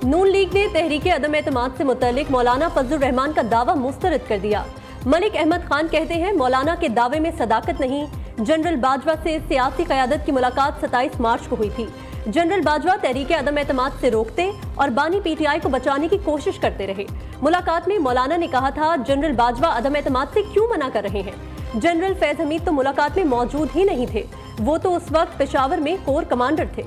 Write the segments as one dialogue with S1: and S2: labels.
S1: नून league ने तहरीके अदम-ए-एतमाद से मुतल्लिक मौलाना फजलुर रहमान का दावा मुस्तरद कर दिया। मलिक अहमद खान कहते हैं मौलाना के दावे में सदाकत नहीं। जनरल बाजवा से सियासी क़यादत की मुलाकात 27 मार्च को हुई थी। जनरल बाजवा तहरीके अदम-ए-एतमाद से रोकते और बानी पीटीआई को बचाने की कोशिश करते रहे। मुलाकात में मौलाना ने कहा था जनरल बाजवा अदम-ए-एतमाद से क्यों मना कर रहे हैं। जनरल फैज हमीद तो मुलाकात में मौजूद ही नहीं थे, वो तो उस वक्त पेशावर में कोर कमांडर थे।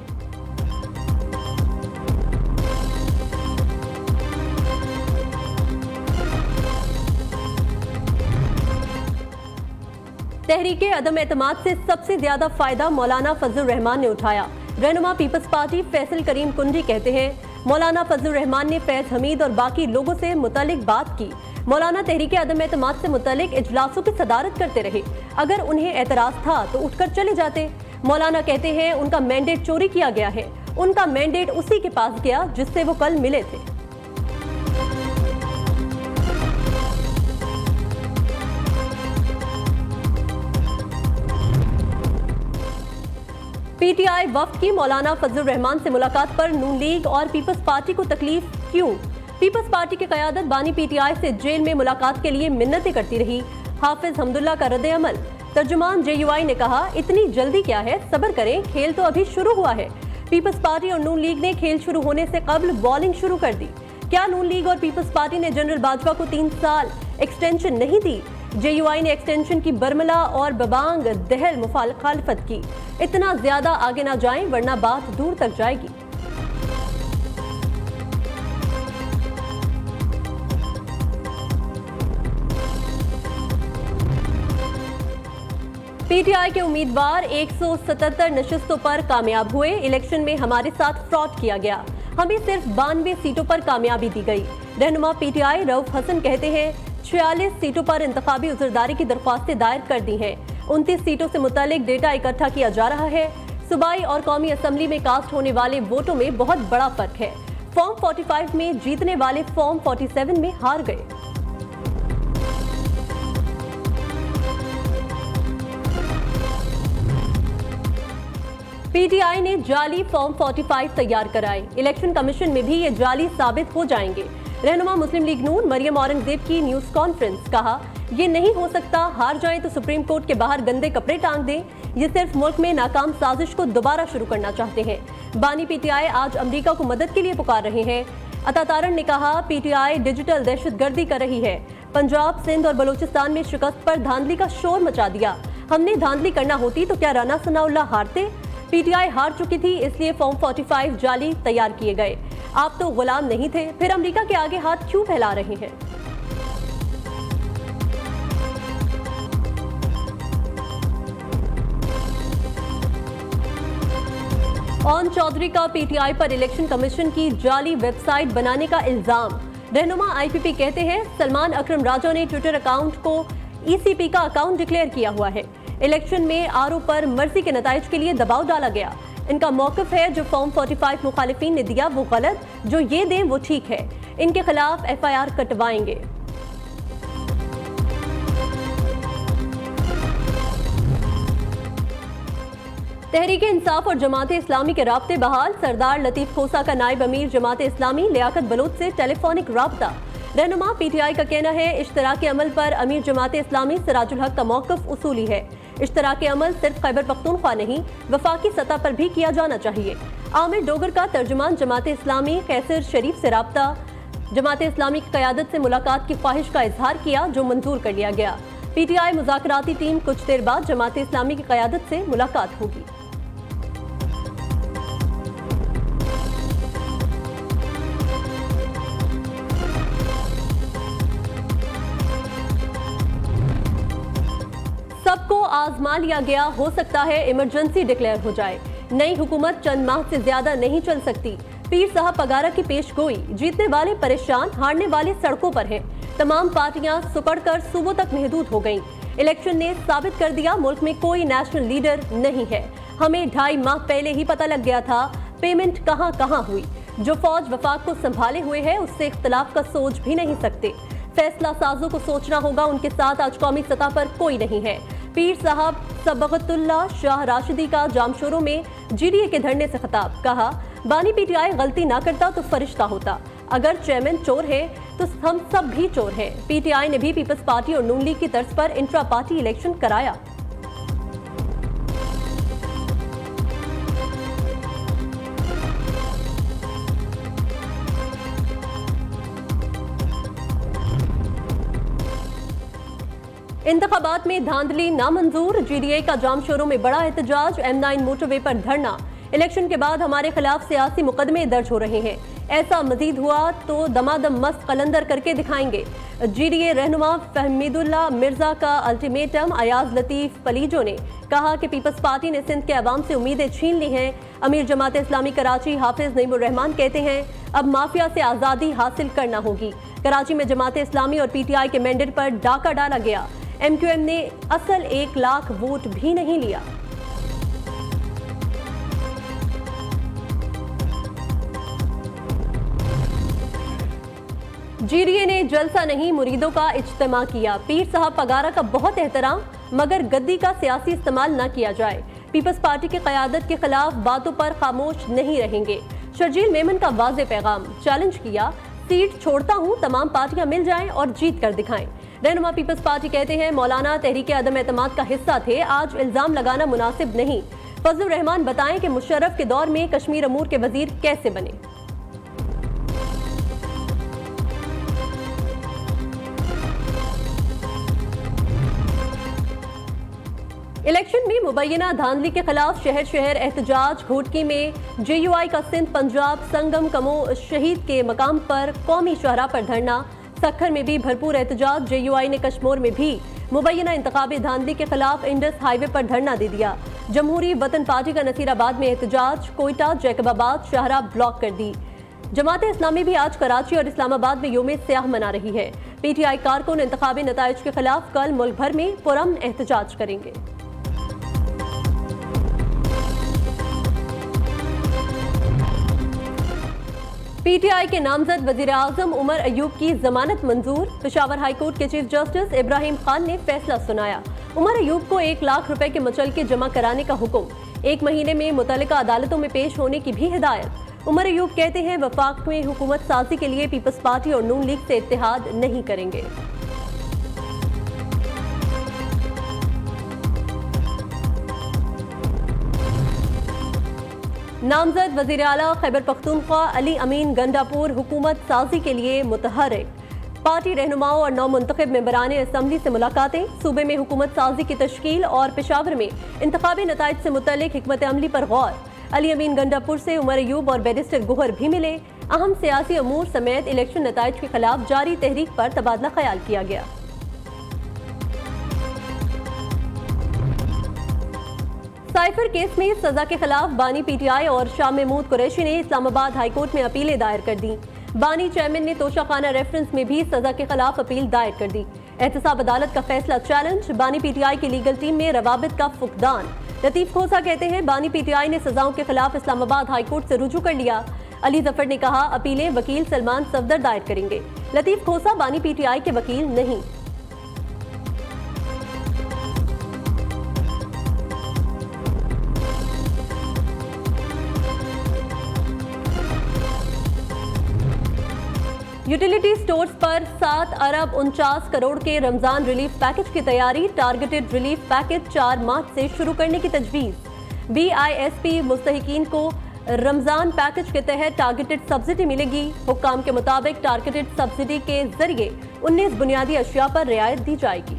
S1: तहरीके अदम-ए-एतमाद से सबसे ज्यादा फायदा मौलाना फजलुर रहमान ने उठाया। रहनुमा पीपल्स पार्टी फैसल करीम कुंडी कहते हैं मौलाना फजलुर रहमान ने फैज हमीद और बाकी लोगों से मुतल्लिक बात की। मौलाना तहरीके अदम-ए-एतमाद से मुतल्लिक इजलासों की सदारत करते रहे। अगर उन्हें एतराज था तो उठकर चले जाते। मौलाना कहते हैं उनका मैंडेट चोरी किया गया है। उनका मैंडेट उसी के पास गया जिससे वो कल मिले थे। पीटीआई वफ्द की मौलाना फजलुर रहमान से मुलाकात पर नून लीग और पीपल्स पार्टी को तकलीफ क्यों। पीपल्स पार्टी की क़यादत बानी पीटीआई से जेल में मुलाकात के लिए मिन्नतें करती रही। हाफिज हमदुल्ला का रद्द अमल। तर्जुमान जेयूआई ने कहा इतनी जल्दी क्या है, सब्र करें, खेल तो अभी शुरू हुआ है। पीपल्स पार्टी और नून लीग ने खेल शुरू होने से कबल बॉलिंग शुरू कर दी। क्या नून लीग और पीपल्स पार्टी ने जनरल बाजवा को 3 साल एक्सटेंशन नहीं दी। जेयूआई ने एक्सटेंशन की बरमला और बबांग दहल मुखालफत की। इतना ज्यादा आगे ना जाएं वरना बात दूर तक जाएगी। पीटीआई के उम्मीदवार 177 नशिस्तों पर कामयाब हुए। इलेक्शन में हमारे साथ फ्रॉड किया गया, हमें सिर्फ 92 सीटों पर कामयाबी दी गई। रहनुमा पीटीआई रऊफ हसन कहते हैं 46 सीटों पर इंतखाबी उज़रदारी की दरख्वास्तें दायर कर दी हैं। 29 सीटों से मुतालिक डेटा इकट्ठा किया जा रहा है। सूबाई और कौमी असम्बली में कास्ट होने वाले वोटों में बहुत बड़ा फर्क है। फॉर्म 45 में जीतने वाले फॉर्म 47 में हार गए। पीटीआई ने जाली फॉर्म 45 तैयार कराए। इलेक्शन कमीशन में भी ये जाली साबित हो जाएंगे। रहनुमा मुस्लिम लीग नून मरियम औरंगजेब की न्यूज कॉन्फ्रेंस। कहा ये नहीं हो सकता, हार जाए तो सुप्रीम कोर्ट के बाहर गंदे कपड़े टांग दें। ये सिर्फ मुल्क में नाकाम साजिश को दोबारा शुरू करना चाहते हैं। बानी पीटीआई आज अमेरिका को मदद के लिए पुकार रहे हैं। अतातारन ने कहा पीटीआई डिजिटल दहशतगर्दी कर रही है। पंजाब, सिंध और बलूचिस्तान में शिकस्त पर धांधली का शोर मचा दिया। हमने धांधली करना होती तो क्या राना सनाउल्लाह हारते। पीटीआई हार चुकी थी, इसलिए फॉर्म 45 जाली तैयार किए गए। आप तो गुलाम नहीं थे, फिर अमेरिका के आगे हाथ क्यों फैला रहे हैं। ओन चौधरी का पीटीआई पर इलेक्शन कमीशन की जाली वेबसाइट बनाने का इल्जाम। रहनुमा आईपीपी कहते हैं सलमान अकरम राजा ने ट्विटर अकाउंट को ईसीपी का अकाउंट डिक्लेयर किया हुआ है। इलेक्शन में आरओ पर मर्जी के नताइज के लिए दबाव डाला गया। इनका मौक़िफ़ है जो फॉर्म 45 मुखालिफिन ने दिया वो गलत, जो ये दें वो ठीक है। इनके खिलाफ एफआईआर कटवाएंगे। तहरीके इंसाफ और जमात इस्लामी के राब्ते बहाल। सरदार लतीफ खोसा का नायब अमीर जमात इस्लामी लियाकत बलोच से टेलीफोनिक राब्ता। रहनुमा पीटीआई का कहना है इश्तराक अमल पर अमीर जमात इस्लामी सिराजुल हक का मौक़िफ़ उसूली है। इश्तराक अमल सिर्फ खैबर पख्तूनख्वा नहीं, वफाकी सतह पर भी किया जाना चाहिए। आमिर डोगर का तर्जुमान जमात इस्लामी कैसर शरीफ से राब्ता। जमात इस्लामी की क़यादत से मुलाकात की ख्वाहिश का इजहार किया जो मंजूर कर लिया गया। पीटीआई मुज़ाकराती टीम कुछ देर बाद जमात इस्लामी की क़यादत से मुलाकात होगी। सबको आजमा लिया गया, हो सकता है इमरजेंसी डिक्लेयर हो जाए। नई हुकूमत चंद माह से ज्यादा नहीं चल सकती। पीर साहब पगारा की पेश गोई। जीतने वाले परेशान, हारने वाले सड़कों पर हैं। तमाम पार्टियां सुकड़कर सूबों तक महदूद हो गईं। इलेक्शन ने साबित कर दिया मुल्क में कोई नेशनल लीडर नहीं है। हमें 2.5 माह पहले ही पता लग गया था पेमेंट कहां कहां हुई। जो फौज वफाक को संभाले हुए है उससे इख्तलाफ का सोच भी नहीं सकते। फैसला साजों को सोचना होगा, उनके साथ आज कौमी सतह पर कोई नहीं है। पीर साहब सबगतुल्ला शाह राशिदी का जामशोरों में जीडीए के धरने से खिताब। कहा बानी पीटीआई गलती ना करता तो फरिश्ता होता। अगर चेयरमैन चोर है तो हम सब भी चोर हैं। पीटीआई ने भी पीपल्स पार्टी और नून लीग की तर्ज पर इंट्रा पार्टी इलेक्शन कराया। इंतखाबात में धांधली नामंजूर, जीडीए का जाम शोरों में बड़ा एहतजाज, M9 मोटरवे पर धरना। इलेक्शन के बाद हमारे खिलाफ सियासी मुकदमे दर्ज हो रहे हैं, ऐसा मजीद हुआ तो दमादम मस्त कलंदर करके दिखाएंगे। जीडीए रहनुमा फहमीदुल्लाह मिर्जा का अल्टीमेटम, अयाज लतीफ पलीजो ने कहा कि पीपल्स पार्टी ने सिंध के अवाम से उम्मीदें छीन ली हैं। अमीर जमात इस्लामी कराची हाफिज नईमुर रहमान कहते हैं अब माफिया से आज़ादी हासिल करना होगी। कराची में जमात इस्लामी और पीटीआई के मैंडेट पर डाका डाला गया। MQM ने असल 1 लाख वोट भी नहीं लिया। जीडीए ने जलसा नहीं मुरीदों का इज्तिमा किया। पीर साहब पगारा का बहुत एहतराम, मगर गद्दी का सियासी इस्तेमाल न किया जाए। पीपल्स पार्टी की क़यादत के खिलाफ बातों पर खामोश नहीं रहेंगे। शर्जील मेमन का वाज़े पैगाम, चैलेंज किया सीट छोड़ता हूं, तमाम पार्टियां मिल जाएं और जीत कर दिखाएं। रहनुमा पीपल्स पार्टी कहते हैं मौलाना तहरीक अदम एतमाद का हिस्सा थे, आज इल्जाम लगाना मुनासिब नहीं। फजलुर रहमान बताएं कि मुशर्रफ के दौर में कश्मीर अमूर के वजीर कैसे बने। इलेक्शन में मुबैना धांधली के खिलाफ शहर शहर एहतजाज। घोटकी में JUI का सिंध पंजाब संगम कमो शहीद के मकाम पर कौमी शाहरा पर धरना। सखर में भी भरपूर एहतजाज। JUI ने कश्मीर में भी मुबैना इंतखाबी धांधली के खिलाफ इंडस हाईवे पर धरना दे दिया। जमहूरी वतन पार्टी का नसीराबाद में एहतजाज। कोयटा जैकबाबाद शाहरा ब्लॉक कर दी। जमात इस्लामी भी आज कराची और इस्लामाबाद में योम सियाह मना रही है। PTI कारकुन इंतखाबी नताइज के खिलाफ कल मुल्क भर में पुरअमन एहतजाज करेंगे। PTI के नामजद वजीर आजम उमर अयूब की जमानत मंजूर। पेशावर हाईकोर्ट के चीफ जस्टिस इब्राहिम खान ने फैसला सुनाया। उमर अयूब को 1 लाख रुपए के मुचलके जमा कराने का हुक्म। 1 महीने में मुतल्लिका अदालतों में पेश होने की भी हिदायत। उमर अयूब कहते हैं वफाक में हुकूमत साजी के लिए पीपल्स पार्टी और नून लीग से इत्तेहाद नहीं करेंगे। नामजद वजीर आला खैबर पख्तूनख्वा अली अमीन गंडापुर हुकूमत साजी के लिए मुतहर्रिक। पार्टी रहनुमाओं और नौ मुंतखब मेंबरान असम्बली से मुलाकातें। सूबे में हुकूमत साजी की तश्कील और पेशावर में इंतखाबी नताइज से मुतल्लिक हिकमत अमली पर गौर। अली अमीन गंडापुर से उमर अयूब और बैरिस्टर गोहर भी मिले। अहम सियासी अमूर समेत इलेक्शन नताइज के खिलाफ जारी तहरीक पर तबादला ख्याल किया गया। साइफर केस में सजा के खिलाफ बानी PTI और शाह महमूद कुरैशी ने इस्लामाबाद हाईकोर्ट में अपीलें दायर कर दी। बानी चेयरमैन ने तोशाखाना रेफरेंस में भी सजा के खिलाफ अपील दायर कर दी। एहतसाब अदालत का फैसला चैलेंज। बानी PTI की लीगल टीम में रवाबित का फुकदान। लतीफ खोसा कहते हैं बानी PTI ने सजाओं के खिलाफ इस्लामाबाद हाईकोर्ट से रुजू कर लिया। अली जफर ने कहा अपीलें वकील सलमान सफदर दायर करेंगे। लतीफ खोसा बानी PTI के वकील नहीं। यूटिलिटी स्टोर्स पर 7 अरब 49 करोड़ के रमजान रिलीफ पैकेज की तैयारी। टारगेटेड रिलीफ पैकेज 4 मार्च से शुरू करने की तजवीज़। BISP मुस्तहिकीन को रमजान पैकेज के तहत टारगेटेड सब्सिडी मिलेगी। हुक्काम के मुताबिक टारगेटेड सब्सिडी के जरिए 19 बुनियादी अशिया पर रियायत दी जाएगी।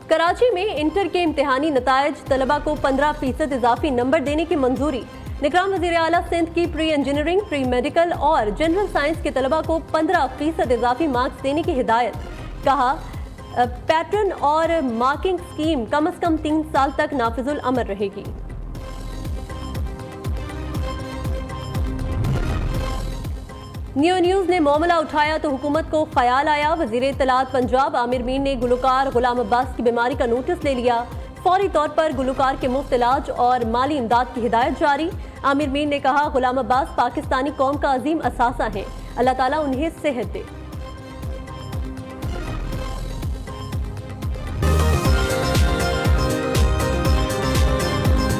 S1: कराची में इंटर के इम्तिहानी नताइज। तलबा को 15% इजाफी नंबर देने की मंजूरी। निगरान वज़ीर आला सिंध की प्री इंजीनियरिंग, प्री मेडिकल और जनरल साइंस के तलबा को 15% इजाफी मार्क्स देने की हिदायत। कहा पैटर्न और मार्किंग स्कीम कम से कम 3 साल तक नाफिजुल अमल रहेगी। न्यू न्यूज़ ने मामला उठाया तो हुकूमत को ख्याल आया। वज़ीर इत्तलात पंजाब आमिर मीर ने गुलकार गुलाम अब्बास की बीमारी का नोटिस ले लिया। फौरी तौर पर गुलकार के मुफ्त इलाज और माली इमदाद की हिदायत जारी। आमिर मीर ने कहा गुलाम अब्बास पाकिस्तानी कौम का अजीम असासा है, अल्लाह ताला उन्हें सेहत दे।